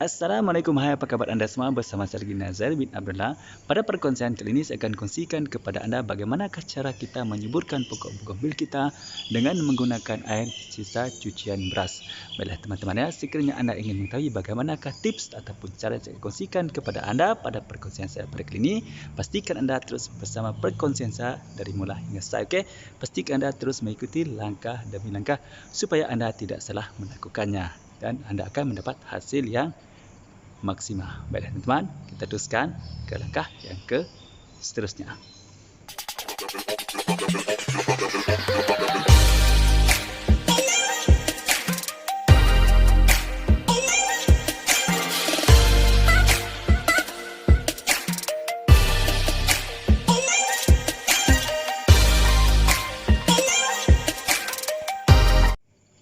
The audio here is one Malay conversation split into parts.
Assalamualaikum, hai, apa kabar anda semua? Bersama saya lagi Nazar bin Abdullah. Pada perkongsian kali ini saya akan kongsikan kepada anda bagaimanakah cara kita menyuburkan pokok bougainville kita dengan menggunakan air sisa cucian beras. Baiklah teman-teman ya, sekiranya anda ingin mengetahui bagaimanakah tips ataupun cara saya kongsikan kepada anda pada perkongsian saya pada kali ini, pastikan anda terus bersama perkongsian saya dari mula hingga selesai. Okey, pastikan anda terus mengikuti langkah demi langkah supaya anda tidak salah melakukannya dan anda akan mendapat hasil yang maksimal. Baiklah teman-teman, kita teruskan ke langkah yang ke seterusnya.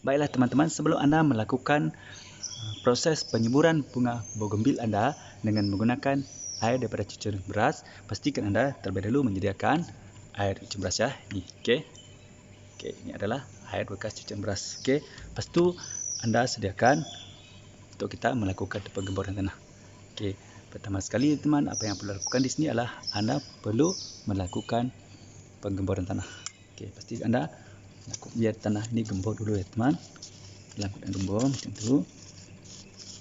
Baiklah teman-teman, sebelum anda melakukan proses penyuburan bunga bougainville anda dengan menggunakan air daripada cucian beras, pastikan anda terlebih dahulu menyediakan air cucian beras ya. Ini, okey. Okey, ini adalah air bekas cucian beras. Okey. Lepas tu anda sediakan untuk kita melakukan penggemburan tanah. Okey. Pertama sekali teman, apa yang perlu lakukan di sini adalah anda perlu melakukan penggemburan tanah. Okey, pasti anda biar tanah ini gembur dulu ya teman. Dalam keadaan gembur macam tu.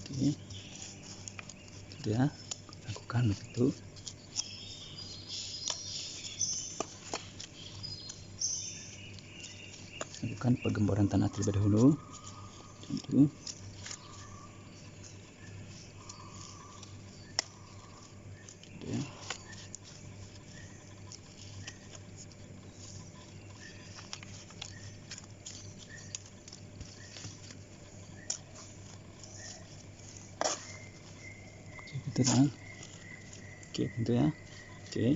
Okey. Sudah lakukan begitu. Lakukan penggemburan tanah terlebih dahulu. Macam tu. Okey. Okey, tentu ya. Okey.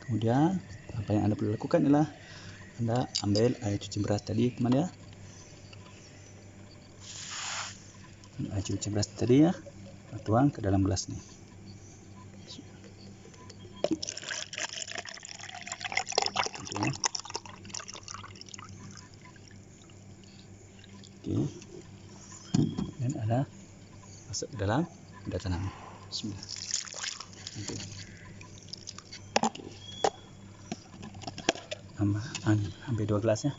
Kemudian apa yang anda perlu lakukan adalah anda ambil air cuci beras tadi teman ya. Air cuci beras tadi ya, tuang ke dalam gelas ni. Okey. Dan anda masuk ke dalam benda tanam. Bismillah. Okey. Okey. Ambil 2 gelas ya.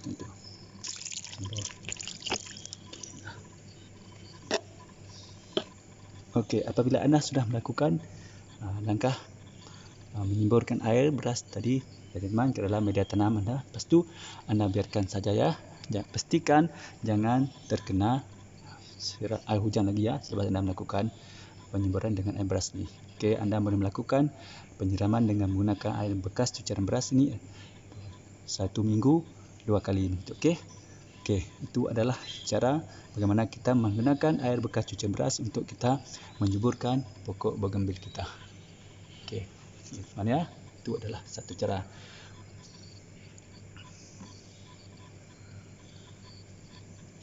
Itu. Okey, apabila anda sudah melakukan langkah menyemburkan air beras tadi teman ke dalam media tanam anda, lepas tu anda biarkan saja ya. Pastikan jangan terkena air hujan lagi ya sebab anda melakukan penyemburan dengan air beras ni. Okey, anda boleh melakukan penyiraman dengan menggunakan air bekas cucian beras ni 1 minggu 2 kali. Okey. Okey, itu adalah cara bagaimana kita menggunakan air bekas cucian beras untuk kita menyuburkan pokok bougainville kita. Okey, teman ya, itu adalah satu cara.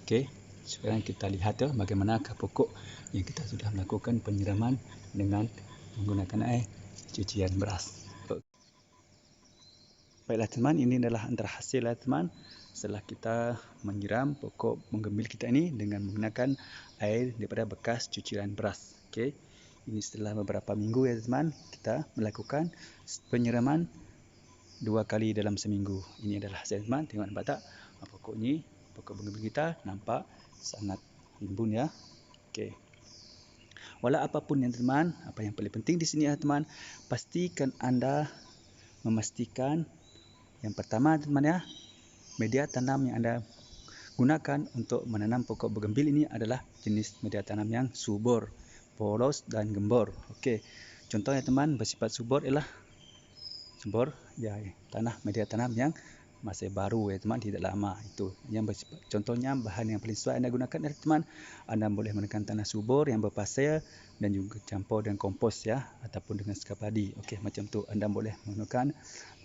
Okey, sekarang kita lihat ya bagaimanakah pokok yang kita sudah melakukan penyiraman dengan menggunakan air cucian beras. Baiklah teman, ini adalah antara hasil ya teman. Setelah kita menyiram pokok bougainville kita ini dengan menggunakan air daripada bekas cucian beras. Okey. Ini setelah beberapa minggu ya teman, kita melakukan penyiraman 2 kali dalam seminggu. Ini adalah hasil teman. Tengok nampak tak? Pokok ni, pokok bougainville kita nampak sangat rimbun ya. Okey. Walau apapun yang teman, apa yang paling penting di sini ya teman, pastikan anda memastikan yang pertama teman ya, media tanam yang anda gunakan untuk menanam pokok bougainville ini adalah jenis media tanam yang subur, poros dan gembur. Okey. Contohnya teman bersifat subur ialah subur ya tanah media tanam yang masih baru ya teman, tidak lama. Itu yang bersifat, contohnya bahan yang paling sesuai anda gunakan adalah teman, anda boleh menggunakan tanah subur yang berpasir dan juga campur dengan kompos ya ataupun dengan sekar padi. Okey, macam tu anda boleh menggunakan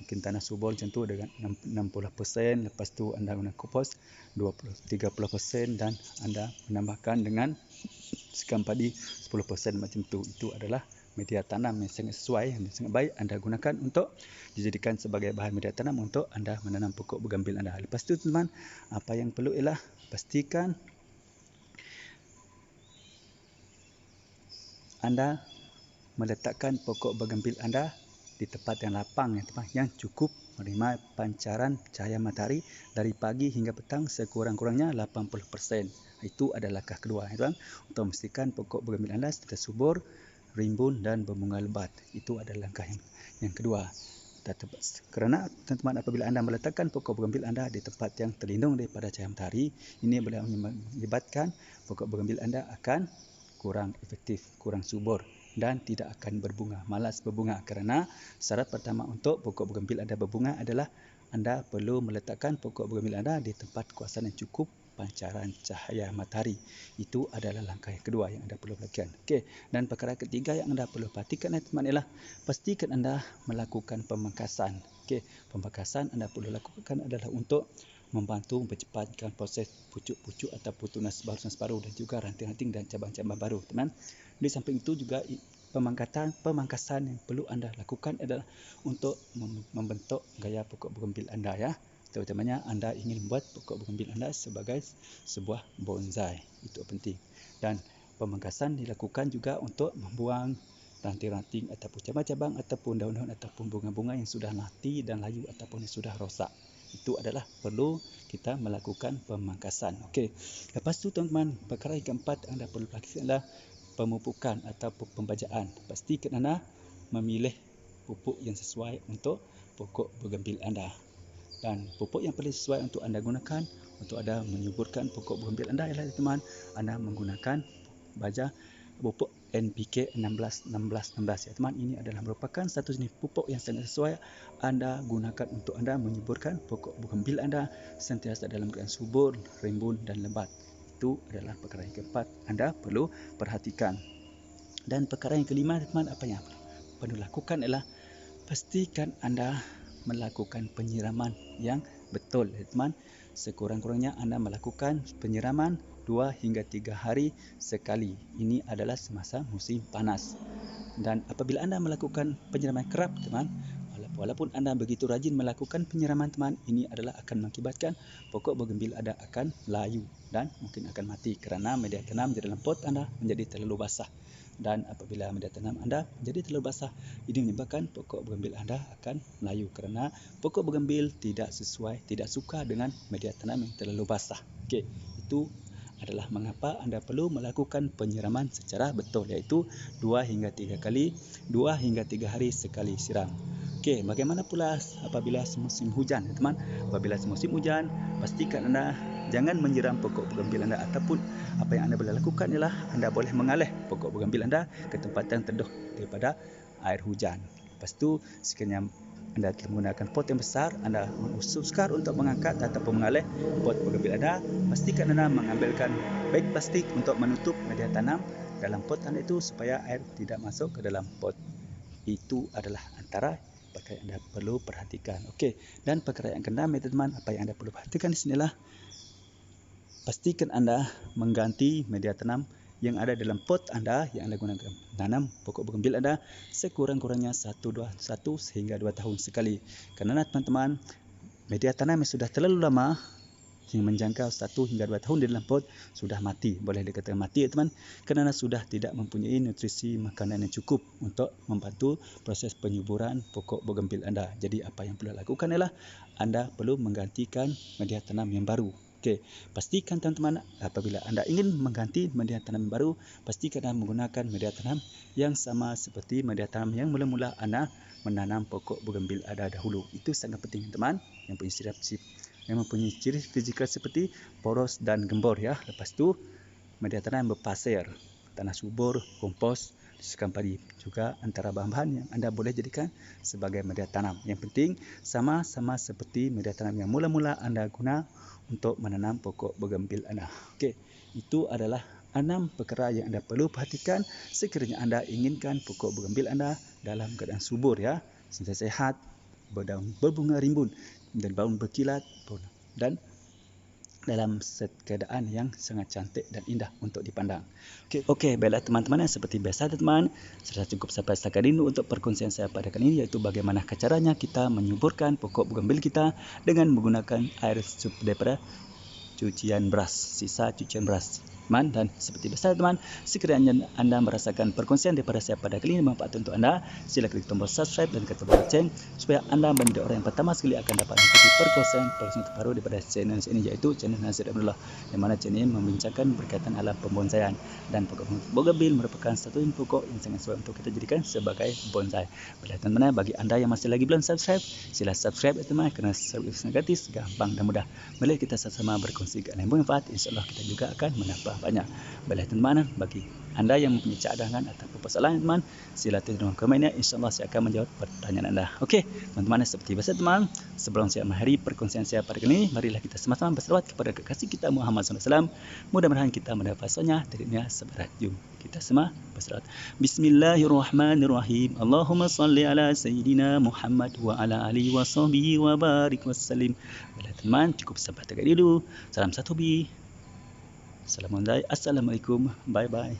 mungkin tanah subur macam tu dengan 60%, lepas tu anda guna kompos 30% dan anda menambahkan dengan sekam padi 10% macam tu. Itu adalah media tanam yang sangat sesuai, yang sangat baik, anda gunakan untuk dijadikan sebagai bahan media tanam untuk anda menanam pokok bougainville anda. Lepas tu teman, apa yang perlu ialah pastikan anda meletakkan pokok bougainville anda di tempat yang lapang, yang cukup menerima pancaran cahaya matahari dari pagi hingga petang sekurang-kurangnya 80%. Itu adalah langkah kedua, tuan, untuk memastikan pokok bougainville anda sentiasa subur, rimbun dan berbunga lebat. Itu adalah langkah yang kedua. Kerana teman-teman, apabila anda meletakkan pokok bougainville anda di tempat yang terlindung daripada cahaya matahari, ini boleh menyebabkan pokok bougainville anda akan kurang efektif, kurang subur dan tidak akan berbunga, malas berbunga. Kerana syarat pertama untuk pokok bougainville anda berbunga adalah anda perlu meletakkan pokok bougainville anda di tempat kawasan yang cukup pancaran cahaya matahari. Itu adalah langkah yang kedua yang anda perlu lakukan. Okey, dan perkara ketiga yang anda perlu perhatikan teman ialah pastikan anda melakukan pemangkasan. Okey, pemangkasan anda perlu lakukan adalah untuk membantu mempercepatkan proses pucuk-pucuk ataupun tunas baru dan juga ranting-ranting dan cabang-cabang baru, teman. Di samping itu juga pemangkasan yang perlu anda lakukan adalah untuk membentuk gaya pokok bougainville anda, ya. Terutamanya anda ingin membuat pokok bougainville anda sebagai sebuah bonsai. Itu penting. Dan pemangkasan dilakukan juga untuk membuang ranting-ranting ataupun cabang-cabang ataupun daun-daun ataupun bunga-bunga yang sudah mati dan layu ataupun yang sudah rosak. Itu adalah perlu kita melakukan pemangkasan. Okey. Lepas tu teman-teman, perkara yang keempat anda perlu lakukan adalah pemupukan ataupun pembajaan. Pastikan anda memilih pupuk yang sesuai untuk pokok bougainville anda. Dan pupuk yang paling sesuai untuk anda gunakan untuk anda menyuburkan pokok bougainville anda ialah teman, anda menggunakan pupuk NPK 16-16-16, ya teman. Ini adalah merupakan satu jenis pupuk yang sangat sesuai anda gunakan untuk anda menyuburkan pokok bougainville anda sentiasa dalam keadaan subur, rimbun dan lebat. Itu adalah perkara yang keempat anda perlu perhatikan. Dan perkara yang kelima, teman, apa yang perlu lakukan ialah pastikan anda melakukan penyiraman yang betul, teman. Sekurang-kurangnya anda melakukan penyiraman 2 hingga 3 hari sekali. Ini adalah semasa musim panas. Dan apabila anda melakukan penyiraman kerap, teman, walaupun anda begitu rajin melakukan penyiraman, teman, ini adalah akan mengakibatkan pokok bougainville anda akan layu dan mungkin akan mati kerana media tanam di dalam pot anda menjadi terlalu basah. Dan apabila media tanam anda menjadi terlalu basah, ini menyebabkan pokok bougainville anda akan melayu kerana pokok bougainville tidak suka dengan media tanam yang terlalu basah. Okey, itu adalah mengapa anda perlu melakukan penyiraman secara betul, iaitu 2 hingga 3 hari sekali siram. Okey, bagaimana pula apabila musim hujan, teman? Apabila musim hujan, pastikan anda jangan menyiram pokok bougainville anda, ataupun apa yang anda boleh lakukan ialah anda boleh mengalih pokok bougainville anda ke tempat yang teduh daripada air hujan. Lepas tu, sekiranya anda menggunakan pot yang besar, anda sukar untuk mengangkat ataupun mengalih pot bougainville anda, pastikan anda mengambilkan beg plastik untuk menutup media tanam dalam pot anda itu supaya air tidak masuk ke dalam pot. Itu adalah antara perkara yang anda perlu perhatikan. Okey, dan perkara yang keenam, teman, apa yang anda perlu perhatikan di sinilah pastikan anda mengganti media tanam yang ada dalam pot anda yang anda gunakan tanam pokok bougainville anda sekurang-kurangnya 1 hingga 2 tahun sekali. Kerana teman-teman, media tanam yang sudah terlalu lama yang menjangkau 1 hingga 2 tahun di dalam pot sudah mati, boleh dikatakan mati, teman, kerana sudah tidak mempunyai nutrisi makanan yang cukup untuk membantu proses penyuburan pokok bougainville anda. Jadi apa yang perlu lakukan ialah anda perlu menggantikan media tanam yang baru. Okey, pastikan teman-teman, apabila anda ingin mengganti media tanam yang baru, pastikan anda menggunakan media tanam yang sama seperti media tanam yang mula-mula anda menanam pokok bougainville anda dahulu. Itu sangat penting, teman, yang mempunyai ciri fizikal seperti poros dan gembur, ya. Lepas tu, media tanam berpasir, tanah subur, kompos, sekam padi juga antara bahan-bahan yang anda boleh jadikan sebagai media tanam. Yang penting sama-sama seperti media tanam yang mula-mula anda guna untuk menanam pokok bougainville anda. Okey, itu adalah 6 perkara yang anda perlu perhatikan sekiranya anda inginkan pokok bougainville anda dalam keadaan subur, ya, sentiasa sehat, berdaun berbunga rimbun dan daun berkilat dan dalam keadaan yang sangat cantik dan indah untuk dipandang. Okey, baiklah teman-teman, seperti biasa teman, sudah cukup sampai setakat ini untuk perkongsian saya pada kali ini, iaitu bagaimana caranya kita menyuburkan pokok bugambil kita dengan menggunakan air daripada cucian beras, sisa cucian beras. Teman, dan seperti biasa teman, sekiranya anda merasakan perkongsian daripada saya pada kali ini bermanfaat untuk anda, sila klik tombol subscribe dan tombol lonceng supaya anda menjadi orang yang pertama sekali akan dapat mengikuti perkongsian terbaru daripada channel ini, iaitu channel Nazir Abdullah, yang mana channel ini membincangkan berkaitan alam pembonsaian, dan pokok bugambil merupakan satu pokok yang sangat sesuai untuk kita jadikan sebagai bonsai. Baiklah teman-teman, bagi anda yang masih lagi belum subscribe, sila subscribe teman, kerana subscribe gratis, gampang dan mudah. Mari kita sama-sama berkongsi yang bermanfaat, insya-Allah kita juga akan mendapat banyak. Baiklah teman-teman, bagi anda yang mempunyai cadangan atau persoalan teman, sila tulis dalam komen ya, insya-Allah saya akan menjawab pertanyaan anda. Okey, teman-teman, seperti biasa teman, sebelum saya mengakhiri perkongsian saya pada kali ini, marilah kita sama-sama berselawat kepada kekasih kita Muhammad SAW. Mudah-mudahan kita mendapat pasalnya darinya seberat. Jom kita semua berselawat. Bismillahirrahmanirrahim. Allahumma salli ala sayyidina Muhammad wa ala alihi wa sahbihi wa barik wassalim. Baiklah teman, cukup sampai dekat dulu. Salam satu bi. Assalamualaikum. Bye bye.